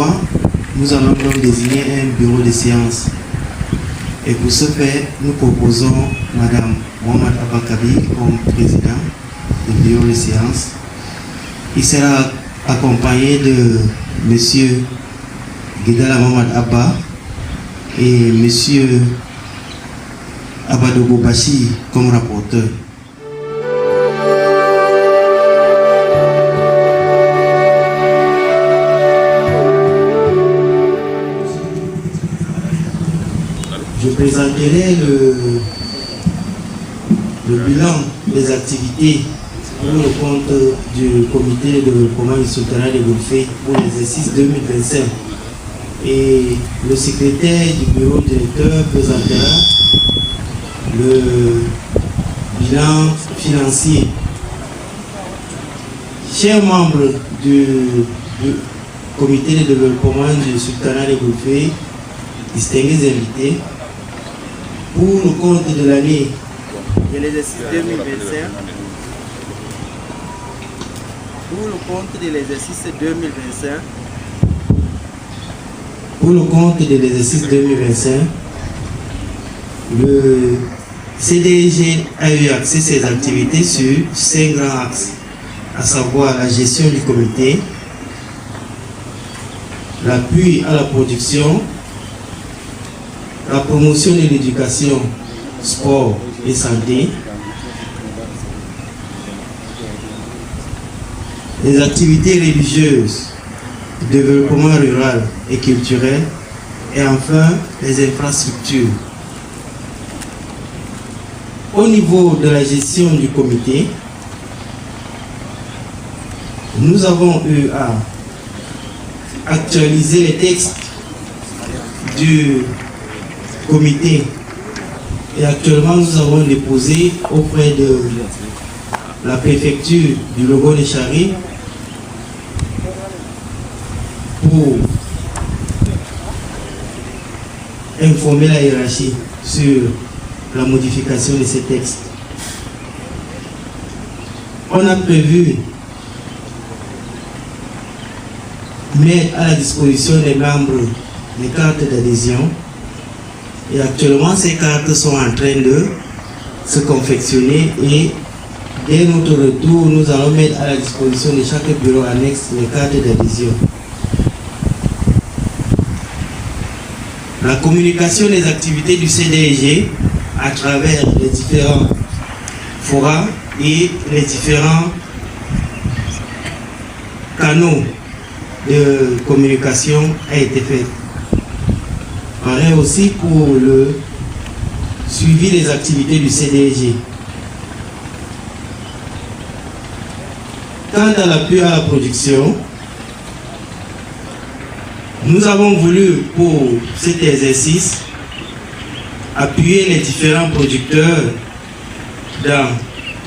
3, nous allons donc désigner un bureau de séance. Et pour ce faire, nous proposons Madame Mohamed Abakabi comme président du bureau de séance. Il sera accompagné de Monsieur Guidala Mohamed Abba et Monsieur Abadogo Bashi comme rapporteur. Je présenterai le bilan des activités pour le compte du comité de développement du sultanat de Golfé pour l'exercice 2025. Et le secrétaire du bureau directeur présentera le bilan financier. Chers membres du comité de développement du sultanat de Golfé, distingués invités, pour le compte de l'année de l'exercice 2025, pour le compte de l'exercice 2025, pour le compte de l'exercice 2025, le CDG a eu accès à ses activités sur 5 grands axes, à savoir la gestion du comité, l'appui à la production, la promotion de l'éducation, sport et santé, les activités religieuses, développement rural et culturel, et enfin les infrastructures. Au niveau de la gestion du comité, nous avons eu à actualiser les textes du comité et actuellement nous avons déposé auprès de la préfecture du Logo de Chari pour informer la hiérarchie sur la modification de ces textes. On a prévu mettre à la disposition des membres des cartes d'adhésion et actuellement ces cartes sont en train de se confectionner et dès notre retour nous allons mettre à la disposition de chaque bureau annexe les cartes d'adhésion. La communication des activités du CDG à travers les différents forums et les différents canaux de communication a été faite. Pareil aussi pour le suivi des activités du CDG. Quant à l'appui à la production, nous avons voulu pour cet exercice appuyer les différents producteurs dans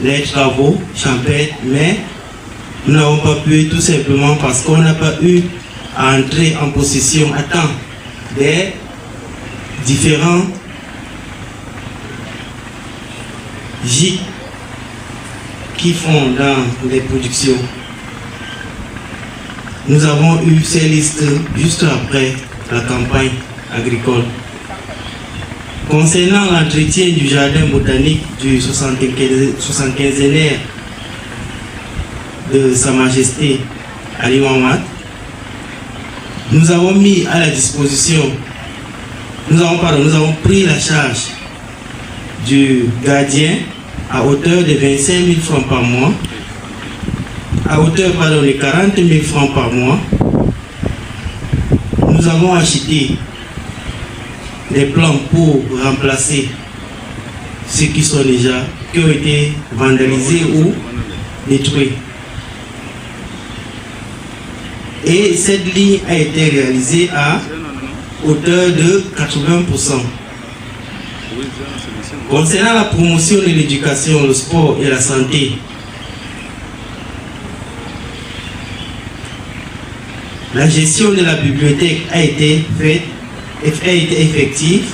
les travaux champêtres, mais nous n'avons pas pu tout simplement parce qu'on n'a pas eu à entrer en possession à temps des différents gîtes qui font dans les productions. Nous avons eu ces listes juste après la campagne agricole. Concernant l'entretien du jardin botanique du 75e de Sa Majesté Ali Mohamed, nous avons mis à la disposition, nous avons pris la charge du gardien à hauteur de 25 000 francs par mois, à hauteur de 40 000 francs par mois. Nous avons acheté des plans pour remplacer ceux qui ont été vandalisés ou détruits. Et cette ligne a été réalisée à hauteur de 80%. Concernant la promotion de l'éducation, le sport et la santé, la gestion de la bibliothèque a été effective.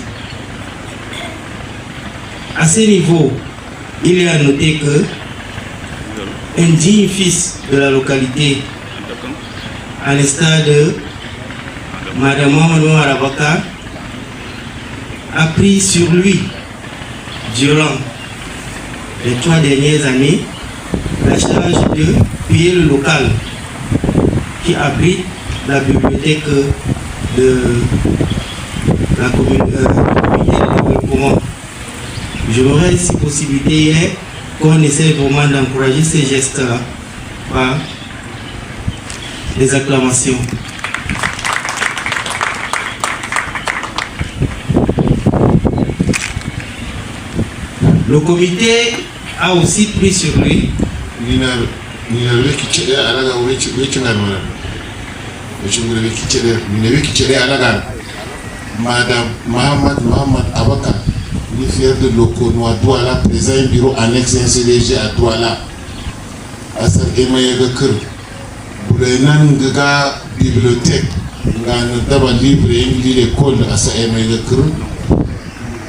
À ce niveau, il est à noter que un digne fils de la localité, à l'instar de Madame Mohamed Arabaka a pris sur lui, durant les 3 dernières années, la charge de payer le local qui abrite la bibliothèque de la communauté de développement. J'aurais si possibilité qu'on essaie vraiment d'encourager ces gestes-là par des acclamations. Le comité a aussi pris sur lui Madame Mohamed Abaka, fier de locaux, nous à Douala, présent un bureau annexe CDG à Douala. Asar Emaye Gakir, Boulenan Gaga bibliothèque, Gan Daba livre et l'école à Asa Emaye Gakir.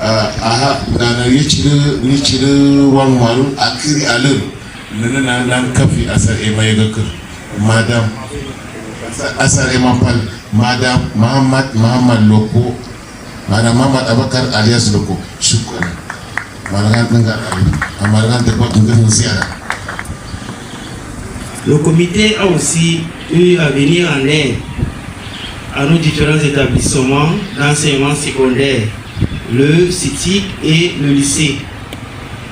Aha, Gana Nichile Wangmaru, Akiri Alun, Nanan Kafi Asar Emaye Gakir, Madame Asar Emapal, Madame Mohamed Loko. Madame Mohamed Abakar alias Loko, Shukran. Le comité a aussi eu à venir en aide à nos différents établissements d'enseignement secondaire, le CITIC et le lycée,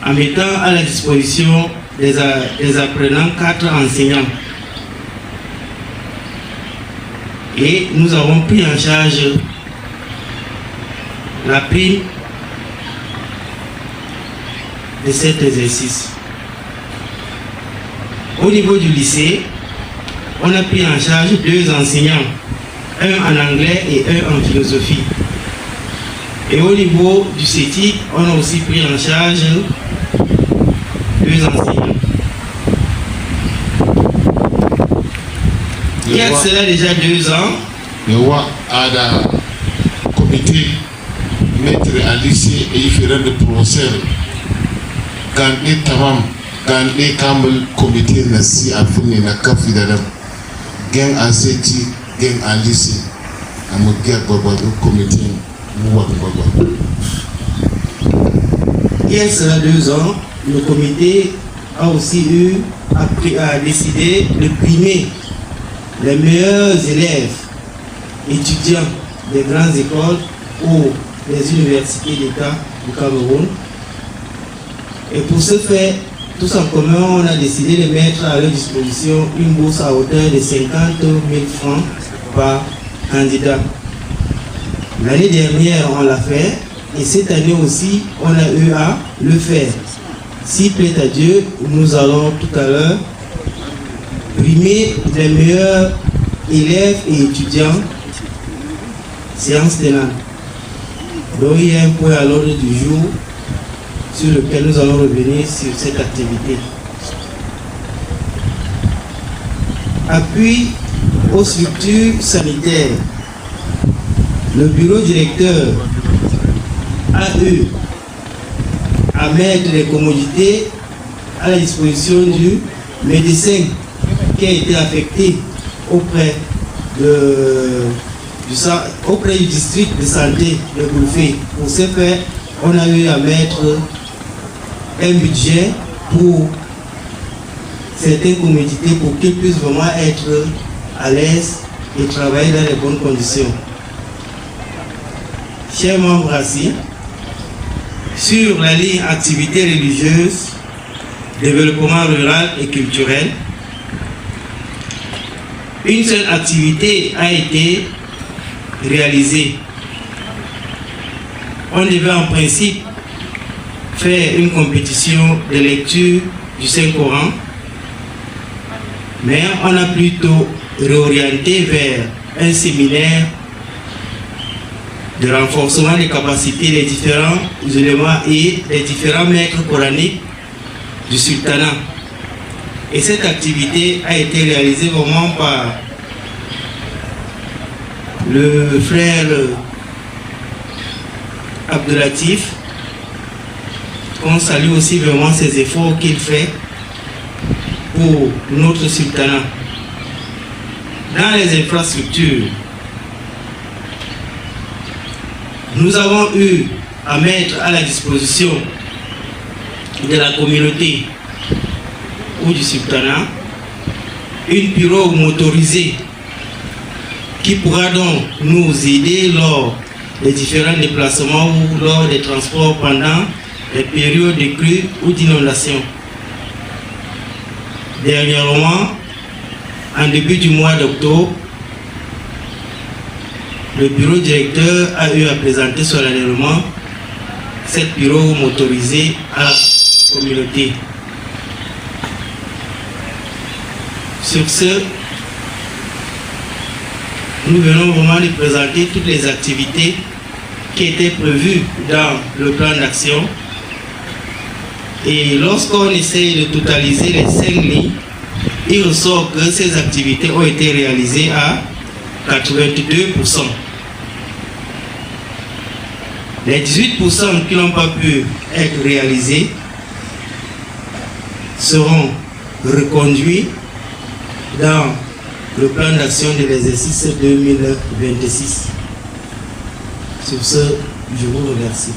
en mettant à la disposition des apprenants 4 enseignants. Et nous avons pris en charge la prime de cet exercice. Au niveau du lycée, on a pris en charge 2 enseignants, un en anglais et un en philosophie. Et au niveau du CETIC, on a aussi pris en charge 2 enseignants. Il y a cela déjà 2 ans. Le roi a un comité maître à lycée et différents de professeurs. Quand les tamam, quand les kambal comité nasi à venir na kafi d'adam, gang à seti, gang à lycée, à me guerre babado comité mouad babado. Il y a cela 2 ans, le comité a aussi a décidé de primer les meilleurs élèves, étudiants des grandes écoles ou des universités d'État du Cameroun. Et pour ce faire, tous en commun, on a décidé de mettre à leur disposition une bourse à hauteur de 50 000 francs par candidat. L'année dernière, on l'a fait et cette année aussi, on a eu à le faire. S'il plaît à Dieu, nous allons tout à l'heure primer les meilleurs élèves et étudiants séance tenante. Donc il y a un point à l'ordre du jour sur lequel nous allons revenir sur cette activité. Appui aux structures sanitaires. Le bureau directeur a eu à mettre les commodités à la disposition du médecin qui a été affecté auprès du district de santé de Goulfé. Pour ce faire, on a eu à mettre un budget pour certaines commodités pour qu'ils puissent vraiment être à l'aise et travailler dans les bonnes conditions. Chers membres assis, sur la ligne activités religieuses, développement rural et culturel, une seule activité a été réalisée. On devait en principe faire une compétition de lecture du Saint-Coran, mais on a plutôt réorienté vers un séminaire de renforcement des capacités des différents éléments et des différents maîtres coraniques du sultanat. Et cette activité a été réalisée vraiment par le frère Abdelatif, qu'on salue aussi vraiment ses efforts qu'il fait pour notre sultanat. Dans les infrastructures, nous avons eu à mettre à la disposition de la communauté ou du sultanat une pirogue motorisée qui pourra donc nous aider lors des différents déplacements ou lors des transports pendant les périodes de crues ou d'inondation. Dernièrement, en début du mois d'octobre, le bureau directeur a eu à présenter solennellement cette pirogue motorisée à la communauté. Sur ce, nous venons vraiment de présenter toutes les activités qui étaient prévues dans le plan d'action. Et lorsqu'on essaye de totaliser les 5 lignes, il ressort que ces activités ont été réalisées à 82%. Les 18% qui n'ont pas pu être réalisés seront reconduits dans le plan d'action de l'exercice 2026. Sur ce, je vous remercie.